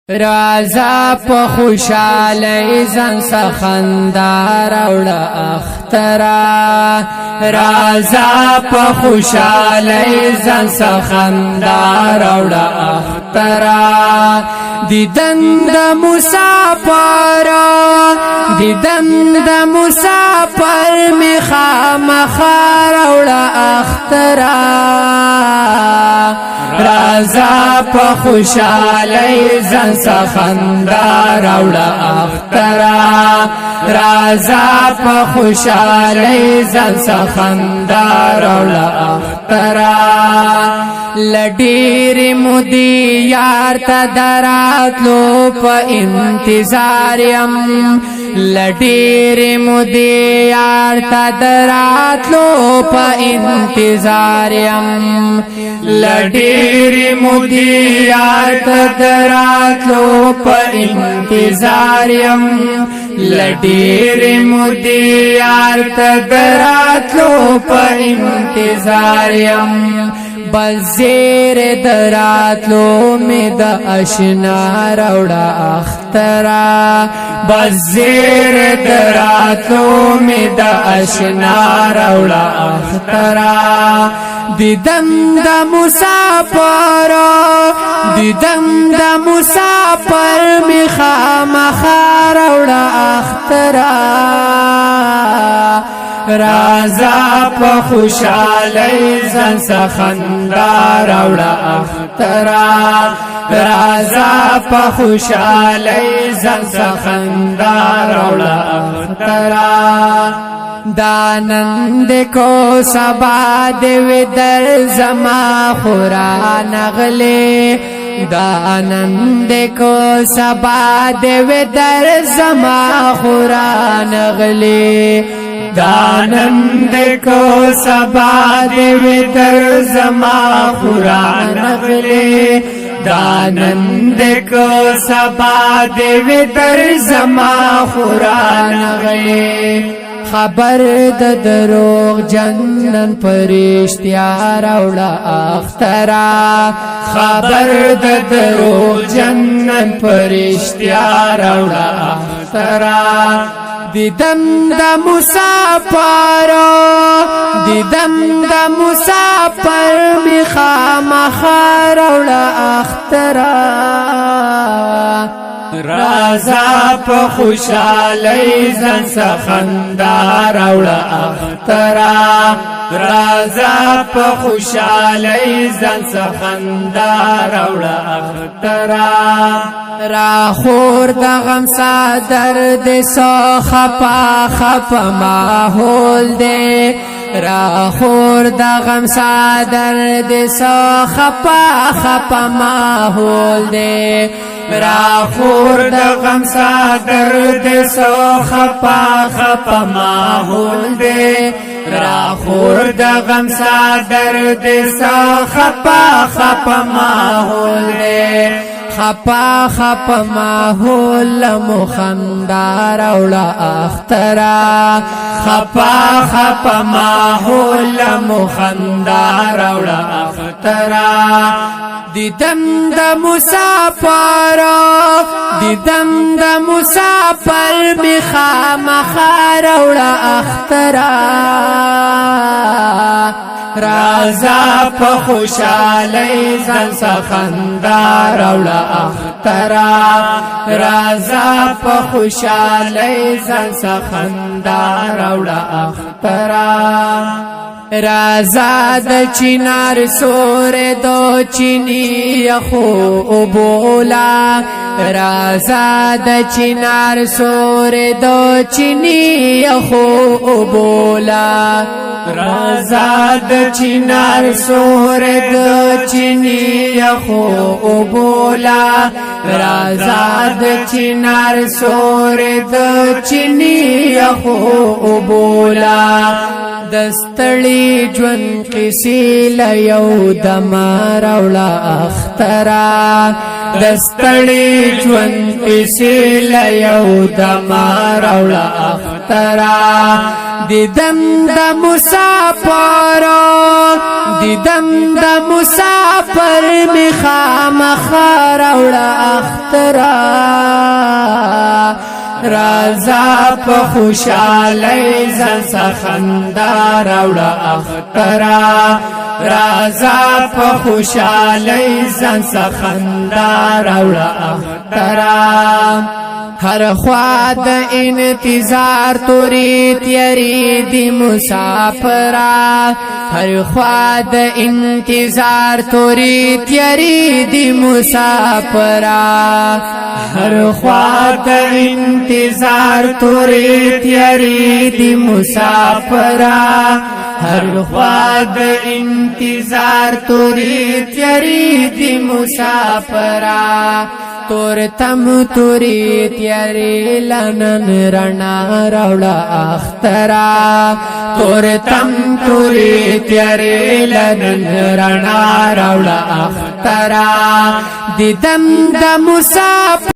رازا په خوشاله ځان سخندار اوړه اخترا رازا په خوشاله ځان سخندار اوړه اخترا دیدن د مسافر می خامخار اوړه اخترا رازا په خوشاله ځان سخندار اوړه اخترا رازا په خوشاله ځان سخندار اوړه اخترا لډیر مودي یار ته دراتلو په انتظار يم لډیر مودي یار ته دراتلو په انتظار يم لډیر مودي یار ته دراتلو په انتظار يم لډیر مودي یار ته دراتلو په انتظار يم بزیر دراتلو می د اشنا روڑا اخترا بزیر دراتلو می د اشنا روڑا اخترا دیدم د مسافر می خامخار روڑا اخترا رازا په خوشاله ځان سخندار اوړه اخترا رازا په خوشاله ځان سخندار اوړه اخترا دانند کو سبا دې در زما قران غلې دانند کو سبا دې در زما قران غلې دانند کو سبا دې در زما قران غلې دانند کو سبا دې در زما قران غلې خبر د دروغ جنن پرشتیا راوړه اخترا خبر د دروغ جنن پرشتیا راوړه اخترا دیدم د مسافر می خامخار اوړه اخترا رازا په خوشاله ځان سخندار اوړه اخترا رازا په خوشاله ځان سخندار اوړه اخترا را خور د غم صدر د سو خپا ماحول دې را خور د غم صدر د سو خپا ماحول دې را خور د غم صدر د سو خپا ماحول دې را خور د غم صدر د سو خپا ماحول دې خپا ماحول مخندار اوړه اخترا خپا ماحول مخندار اوړه اخترا دیدم د مسافر می خامخار اوړه اخترا رازا په خوشاله ځان سخندار اوړه اخترا رازا په خوشاله ځان سخندار اوړه اخترا رازا د چینار سور دو چینی خو بولا رازا د چینار سور دو چینی خو بولا رازا د چینار سور دو چینی خو بولا رازا د چینار سور دو چینی خو بولا دستړي ژوند قصې لیو د ماروړه اخترا دستړي ژوند قصې لیو د ماروړه اخترا دیدم د مسافر دیدم د مسافر می خامخ راوړه اخترا رازا په خوشالۍ ځان سخندا راوړه اخترا رازا په خوشالۍ ځان سخندا راوړه اخترا هر خوا د انتظار توري تیری دی مسافرا هر خوا د انتظار توري تیری دی مسافرا هر خوا د انتظار توري تیری دی مسافرا هر خوا د انتظار توري تیری دی مسافرا تور تم توری تیاری لنن رنا راوڑا اخترا تور تم توری تیاری لنن رنا راوڑا اخترا دیدم د مسافر